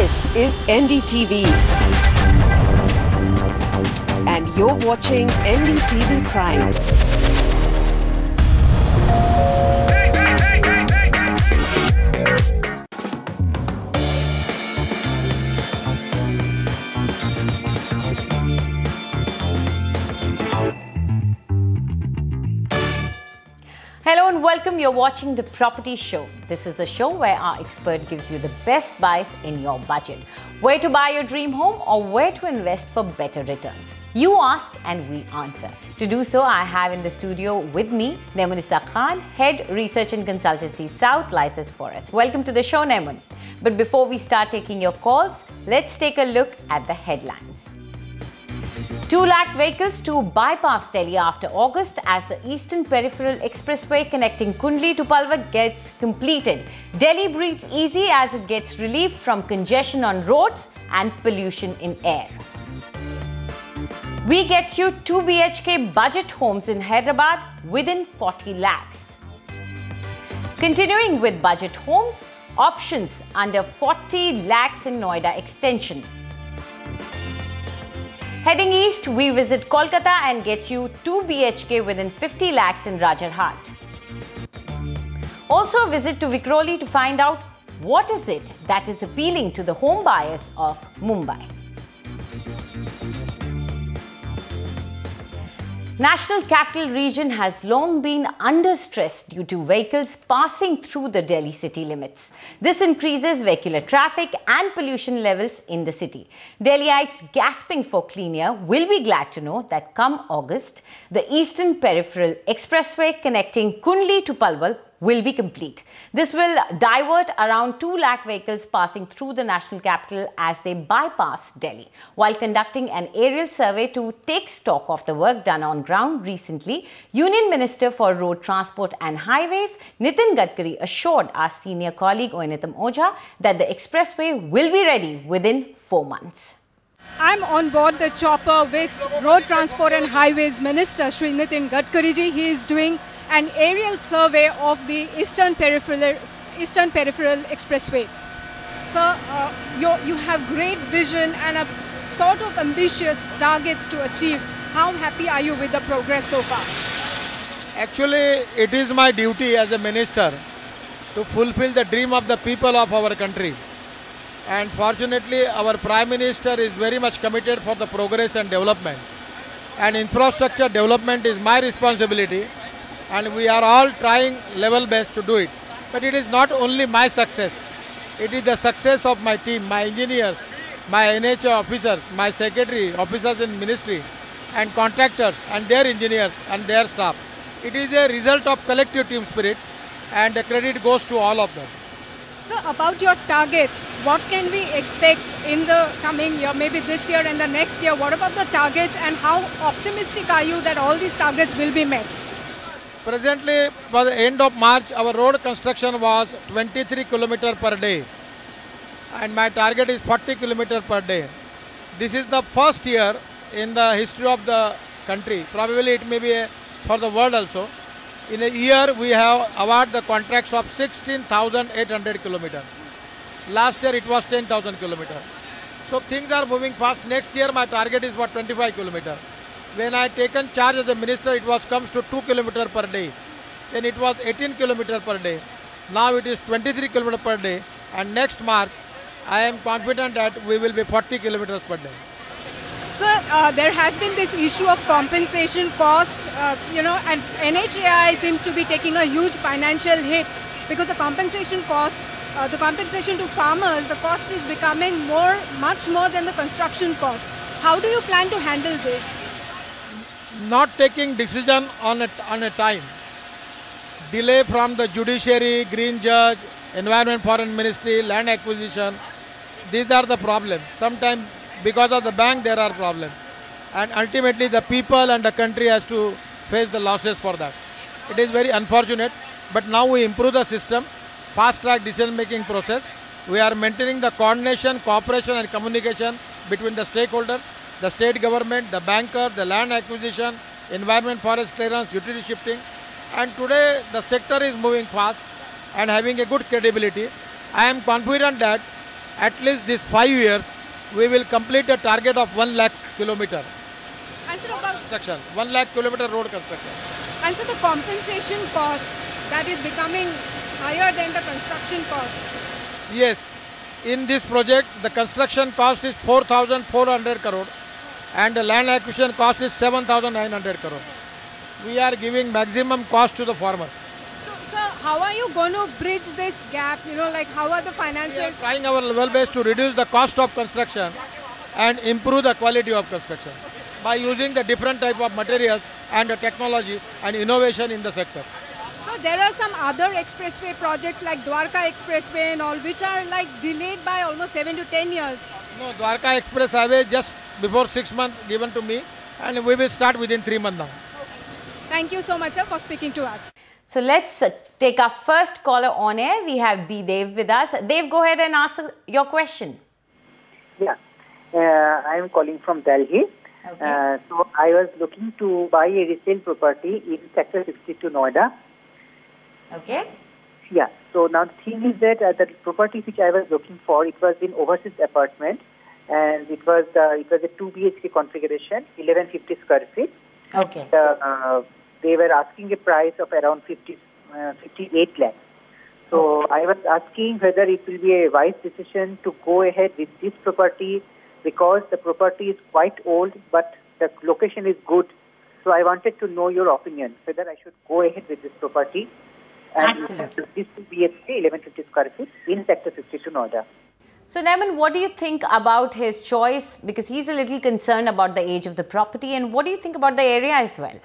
This is NDTV. And you're watching NDTV Prime. Hello and welcome. You're watching The Property Show. This is the show where our expert gives you the best buys in your budget. Where to buy your dream home or where to invest for better returns. You ask and we answer. To do so, I have in the studio with me Nitin Gadkari, Head Research and Consultancy South License for us. Welcome to the show, Nitin. But before we start taking your calls, let's take a look at the headlines. 2 lakh vehicles to bypass Delhi after August as the Eastern Peripheral Expressway connecting Kundli to Palwar gets completed. Delhi breathes easy as it gets relief from congestion on roads and pollution in air. We get you 2 BHK budget homes in Hyderabad within 40 lakhs. Continuing with budget homes, options under 40 lakhs in Noida extension. Heading east, we visit Kolkata and get you 2 BHK within 50 lakhs in Rajarhat. Also visit to Vikhroli to find out what is it that is appealing to the home buyers of Mumbai. National Capital Region has long been under stress due to vehicles passing through the Delhi city limits. This increases vehicular traffic and pollution levels in the city. Delhiites gasping for clean air will be glad to know that come August, the Eastern Peripheral Expressway connecting Kundli to Palwar will be complete. This will divert around 2 lakh vehicles passing through the national capital as they bypass Delhi. While conducting an aerial survey to take stock of the work done on ground recently, Union Minister for Road Transport and Highways Nitin Gadkari assured our senior colleague Nitin Ojha that the expressway will be ready within 4 months. I'm on board the chopper with Road Transport and Highways Minister Shri Nitin Gadkari ji. He is doing an aerial survey of the Eastern Peripheral Expressway. Sir, you have great vision and a sort of ambitious targets to achieve. How happy are you with the progress so far? Actually, it is my duty as a minister to fulfill the dream of the people of our country. And fortunately, our Prime Minister is very much committed for the progress and development. And infrastructure development is my responsibility. And we are all trying level best to do it. But it is not only my success. It is the success of my team, my engineers, my NHA officers, my secretary, officers in ministry, and contractors and their engineers and their staff. It is a result of collective team spirit, and the credit goes to all of them. So about your targets, what can we expect in the coming year, maybe this year and the next year? What about the targets and how optimistic are you that all these targets will be met? Presently, by the end of March, our road construction was 23 km per day. And my target is 40 km per day. This is the first year in the history of the country. Probably it may be for the world also. In a year, we have awarded the contracts of 16,800 km. Last year, it was 10,000 km. So things are moving fast. Next year, my target is for 25 km. When I taken charge as a minister, it comes to 2 km per day. Then it was 18 km per day. Now it is 23 km per day. And next March, I am confident that we will be 40 km per day. Sir, there has been this issue of compensation cost, and NHAI seems to be taking a huge financial hit because the compensation cost, the compensation to farmers, the cost is becoming much more than the construction cost. How do you plan to handle this? Not taking decision on a time. Delay from the judiciary, green judge, environment foreign ministry, land acquisition. These are the problems. Sometimes because of the bank there are problems. And ultimately the people and the country has to face the losses for that. It is very unfortunate, but now we improve the system, fast track decision making process. We are maintaining the coordination, cooperation and communication between the stakeholders, the state government, the banker, the land acquisition, environment forest clearance, utility shifting. And today the sector is moving fast and having a good credibility. I am confident that at least these 5 years, we will complete a target of 1 lakh kilometer construction, 1 lakh kilometer road construction. And so the compensation cost that is becoming higher than the construction cost. Yes, in this project, the construction cost is 4,400 crore and the land acquisition cost is 7,900 crore. We are giving maximum cost to the farmers. So, sir, how are you going to bridge this gap? You know, like how are the finances? We are trying our level best to reduce the cost of construction and improve the quality of construction by using the different type of materials and the technology and innovation in the sector. So there are some other expressway projects like Dwarka Expressway and all, which are like delayed by almost 7 to 10 years. No, Dwarka Express Highway just before 6 months given to me, and we will start within 3 months now. Thank you so much, sir, for speaking to us. So let's take our first caller on air. We have B. Dev with us. Dev, go ahead and ask your question. Yeah, I am calling from Delhi. Okay. So I was looking to buy a resale property in Sector 62 Noida. Okay. Yeah, so now the thing is that the property which I was looking for, it was in overseas apartment, and it was a 2 BHK configuration, 1150 square feet. Okay. They were asking a price of around 58 lakhs. So Okay. I was asking whether it will be a wise decision to go ahead with this property, because the property is quite old, but the location is good. So I wanted to know your opinion, whether I should go ahead with this property. And Absolutely. this 2 BHK, 1150 square feet in Sector 62 Noida. So, Naiman, what do you think about his choice? Because he's a little concerned about the age of the property. And what do you think about the area as well?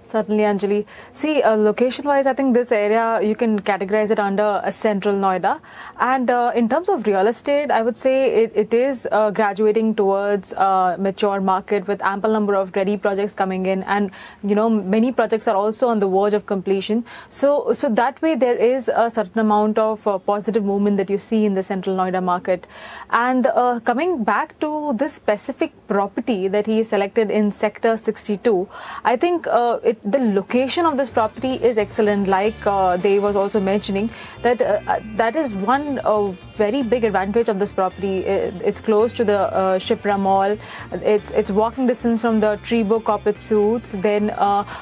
Certainly, Anjali. See, location-wise, I think this area, you can categorize it under a central Noida. And in terms of real estate, I would say it is graduating towards a mature market with ample number of ready projects coming in. And, you know, many projects are also on the verge of completion. So that way, there is a certain amount of positive movement that you see in the central Noida market. And coming back to this specific property that he selected in Sector 62, I think the location of this property is excellent. Like Dave was also mentioning, that that is one very big advantage of this property. It's close to the Shipra Mall. It's walking distance from the Trebo Corporate Suites, then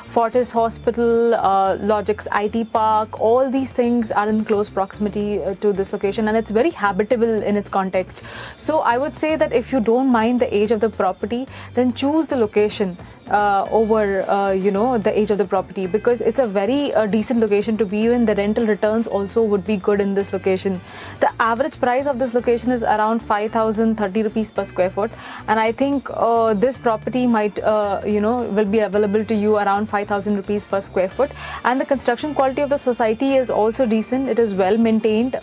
Fortis Hospital, Logix IT Park. All these things are in close proximity to this location, and it's very habitable in its context. So I would say that if you don't mind the age of the property, then choose the location over you know, the age of the property, because it's a very decent location to be in. The rental returns also would be good in this location. The average price of this location is around 5,030 rupees per square foot, and I think this property might you know, will be available to you around 5,000 rupees per square foot. And the construction quality of the society is also decent. It is well maintained,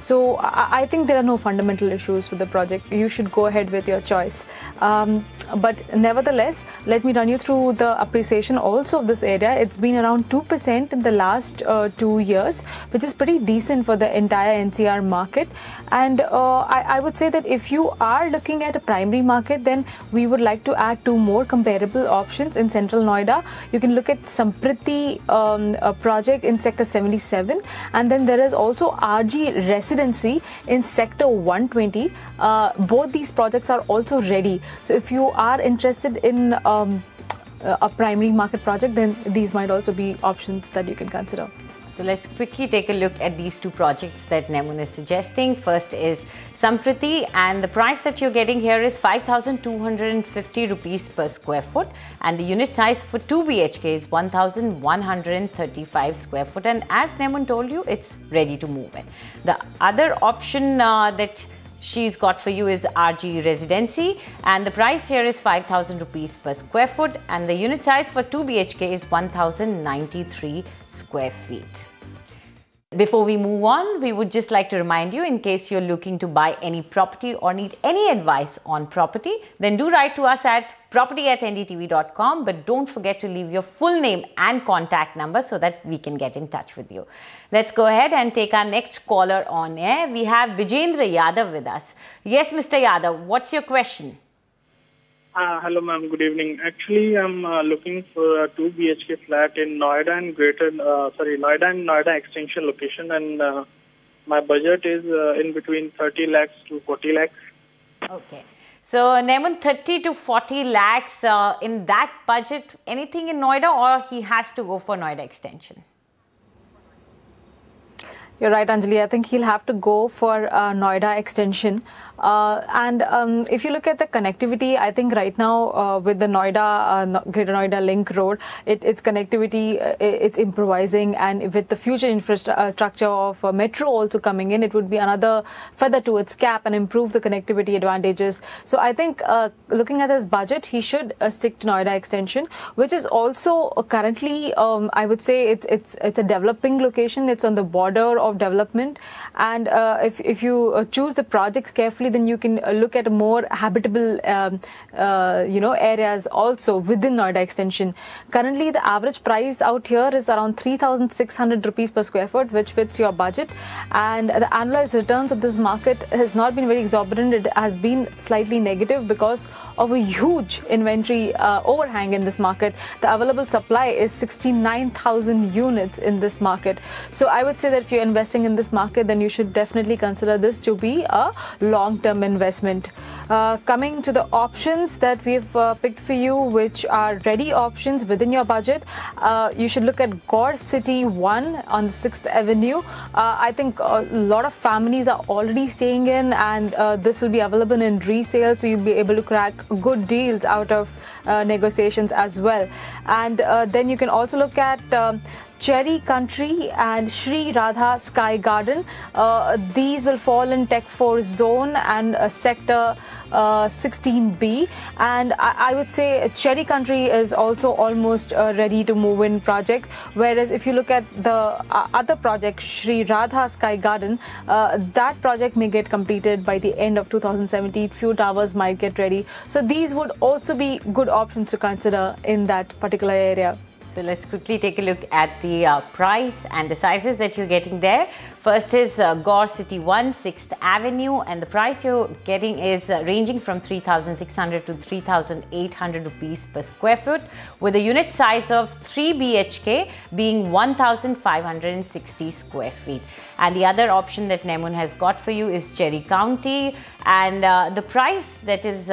so I think there are no fundamental issues with the project. You should go ahead with your choice. But nevertheless, let me run you through the appreciation also of this area. It's been around 2% in the last 2 years, which is pretty decent for the entire NCR market. And I would say that if you are looking at a primary market, then we would like to add 2 more comparable options in central Noida. You can look at Sampriti project in Sector 77, and then there is also RG Residency in Sector 120. Both these projects are also ready. So if you are interested in a primary market project, then these might also be options that you can consider. So let's quickly take a look at these 2 projects that Naiman is suggesting. First is Sampriti, and the price that you're getting here is 5,250 rupees per square foot, and the unit size for 2 BHK is 1,135 square foot, and as Naiman told you, it's ready to move in. The other option that she's got for you is RG Residency, and the price here is 5,000 rupees per square foot, and the unit size for 2 BHK is 1,093 square feet. Before we move on, we would just like to remind you, in case you're looking to buy any property or need any advice on property, then do write to us at property@ndtv.com, but don't forget to leave your full name and contact number so that we can get in touch with you. Let's go ahead and take our next caller on air. We have Vijendra Yadav with us. Yes, Mr. Yadav, what's your question? Hello, ma'am. Good evening. Actually, I'm looking for a 2 BHK flat in Noida and Noida and Noida Extension location, and My budget is in between 30 lakhs to 40 lakhs. Okay. So, Nemun, 30 to 40 lakhs in that budget, anything in Noida, or he has to go for Noida extension? You're right, Anjali. I think he'll have to go for Noida extension. If you look at the connectivity, I think right now with the Noida, Greater Noida Link Road, its connectivity, it's improvising, and with the future infrastructure of metro also coming in, it would be another feather to its cap and improve the connectivity advantages. So I think looking at his budget, he should stick to Noida extension, which is also currently, I would say, it's a developing location. It's on the border of development, and if you choose the projects carefully, then you can look at more habitable areas also within Noida extension. Currently the average price out here is around 3,600 rupees per square foot, which fits your budget, and the annualized returns of this market has not been very exorbitant. It has been slightly negative because of a huge inventory overhang in this market. The available supply is 69,000 units in this market. So I would say that if you're investing in this market, then you should definitely consider this to be a long-term investment. Coming to the options that we've picked for you, which are ready options within your budget, you should look at Gore City 1 on the 6th Avenue. I think a lot of families are already staying in, and this will be available in resale, so you'll be able to crack good deals out of negotiations as well. And then you can also look at Cherry Country and Sri Radha Sky Garden. These will fall in Tech 4 zone and sector 16B, and I would say Cherry Country is also almost ready to move in project, whereas if you look at the other project, Sri Radha Sky Garden, that project may get completed by the end of 2017. Few towers might get ready, so these would also be good options to consider in that particular area. So let's quickly take a look at the price and the sizes that you're getting there. First is Gore City 1, 6th Avenue, and the price you're getting is ranging from 3,600 to 3,800 rupees per square foot, with a unit size of 3 BHK being 1,560 square feet. And the other option that Nemun has got for you is Cherry County, and the price that is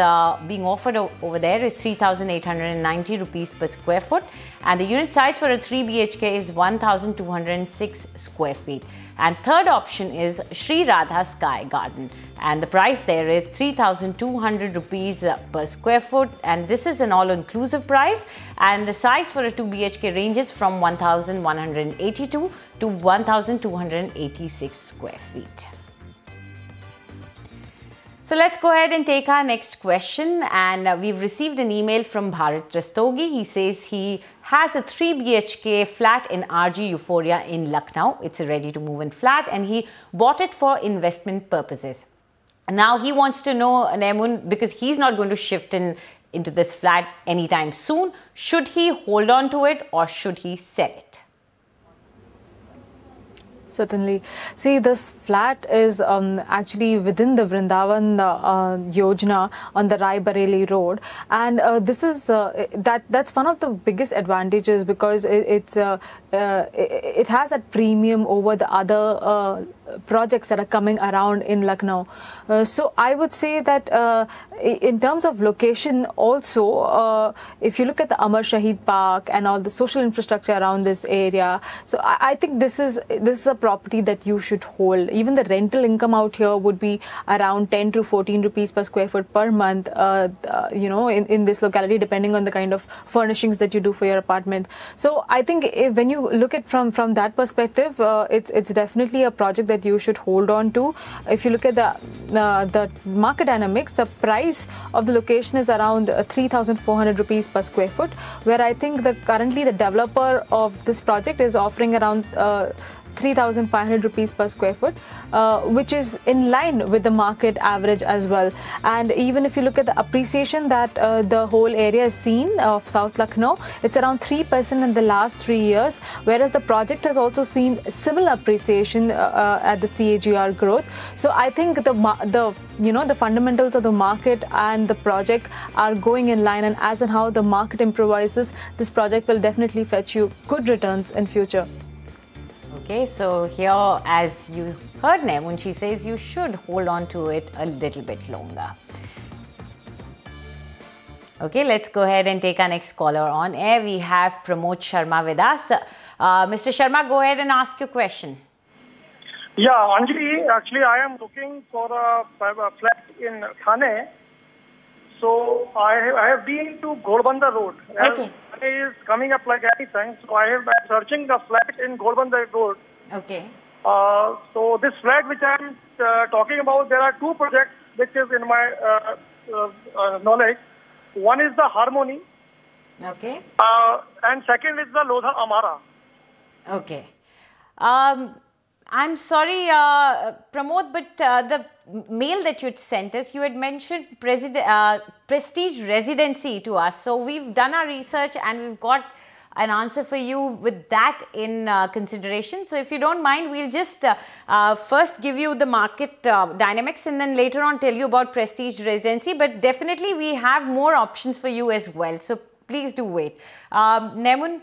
being offered over there is 3,890 rupees per square foot, and the unit size for a 3 BHK is 1,206 square feet. And third option is Sri Radha Sky Garden, and the price there is 3,200 rupees per square foot, and this is an all-inclusive price, and the size for a 2 BHK ranges from 1,182 to 1,286 square feet. So let's go ahead and take our next question, and we've received an email from Bharat Rastogi. He says he has a 3 BHK flat in RG Euphoria in Lucknow. It's a ready to move in flat, and he bought it for investment purposes. Now he wants to know, Nemun, because he's not going to shift into this flat anytime soon, should he hold on to it or should he sell it? Certainly. See, this flat is actually within the Vrindavan Yojana on the Rai Bareli Road, and this is that's one of the biggest advantages, because it has a premium over the other projects that are coming around in Lucknow. So I would say that in terms of location also, if you look at the Amar Shahid Park and all the social infrastructure around this area, so I think this is a property that you should hold. Even the rental income out here would be around 10 to 14 rupees per square foot per month, in this locality, depending on the kind of furnishings that you do for your apartment. So I think when you look at from that perspective, it's definitely a project that you should hold on to. If you look at the market dynamics, the price of the location is around 3,400 rupees per square foot, where I think that currently the developer of this project is offering around 3,500 rupees per square foot, which is in line with the market average as well. And even if you look at the appreciation that the whole area has seen of South Lucknow, it's around 3% in the last 3 years, whereas the project has also seen similar appreciation at the CAGR growth. So I think the fundamentals of the market and the project are going in line, and as and how the market improvises, this project will definitely fetch you good returns in future. Okay, so here, as you heard Nemun, she says you should hold on to it a little bit longer. Okay, let's go ahead and take our next caller on air. We have Pramod Sharma with us. Mr. Sharma, go ahead and ask your question. Yeah, Anjali, actually I am looking for a flat in Thane. So I have been to Gholbanda Road. Okay. Thane is coming up like anything. So I have been searching the flat in Gholbanda Road. Okay. So this flat which I am talking about, there are two projects which is in my knowledge. One is the Harmony. Okay. And second is the Lodha Amara. Okay. I'm sorry, Pramod, but the mail that you had sent us, you had mentioned Prestige Residency to us. So we've done our research and we've got an answer for you with that in consideration. So if you don't mind, we'll just first give you the market dynamics and then later on tell you about Prestige Residency. But definitely we have more options for you as well. So please do wait. Nemun,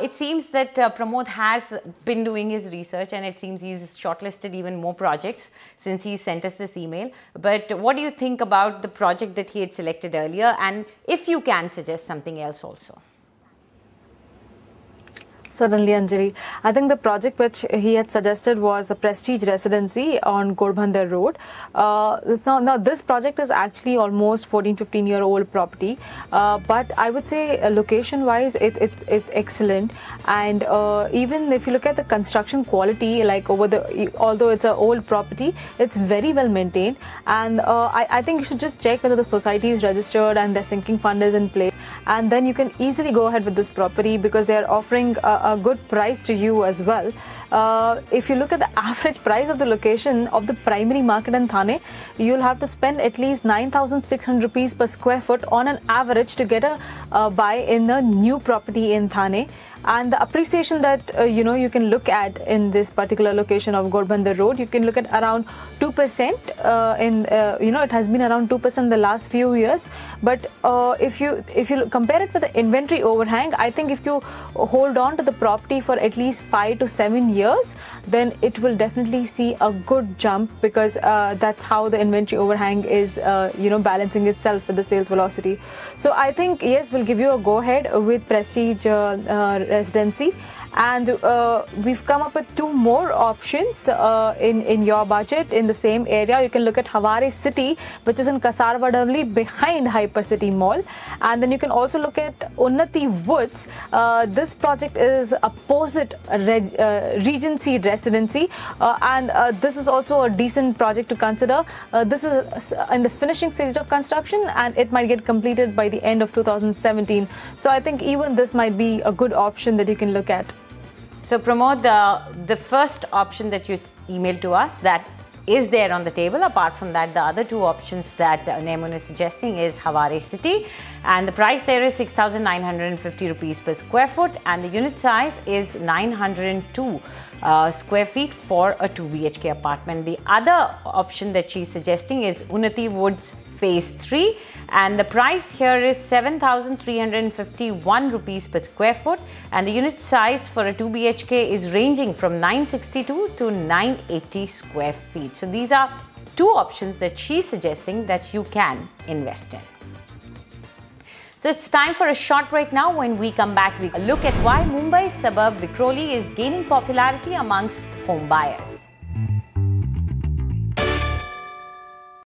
it seems that Pramod has been doing his research and it seems he's shortlisted even more projects since he sent us this email. But what do you think about the project that he had selected earlier, and if you can suggest something else also? Certainly, Anjali. I think the project which he had suggested was a Prestige Residency on Gholbanda Road. Now, this project is actually almost 14-15-year-old property, but I would say location-wise, it's excellent. And even if you look at the construction quality, like although it's an old property, it's very well maintained. And I think you should just check whether the society is registered and their sinking fund is in place, and then you can easily go ahead with this property because they are offering a good price to you as well. If you look at the average price of the location of the primary market in Thane, you'll have to spend at least 9,600 rupees per square foot on an average to get a buy in a new property in Thane. And the appreciation that you can look at in this particular location of Gholbanda Road, you can look at around 2%. It has been around 2% in the last few years. But if you compare it with the inventory overhang, I think if you hold on to the property for at least 5 to 7 years, then it will definitely see a good jump, because that's how the inventory overhang is balancing itself with the sales velocity. So I think yes, we'll give you a go ahead with Prestige Residency, and we've come up with two more options in your budget in the same area. You can look at Haware City, which is in Kasarwadavli behind Hypercity Mall, and then you can also look at Unnati Woods. This project is opposite Regency Residency, and this is also a decent project to consider. This is in the finishing stage of construction and it might get completed by the end of 2017. So I think even this might be a good option that you can look at. So Pramod, the first option that you emailed to us, that is there on the table. Apart from that, the other two options that Nemun is suggesting is Haware City, and the price there is 6,950 rupees per square foot, and the unit size is 902 square feet for a 2 BHK apartment. The other option that she's suggesting is Unnati Woods Phase 3, and the price here is 7,351 rupees per square foot, and the unit size for a 2 BHK is ranging from 962 to 980 square feet. So these are two options that she's suggesting that you can invest in. So it's time for a short break now. When we come back, we look at why Mumbai's suburb Vikhroli is gaining popularity amongst home buyers.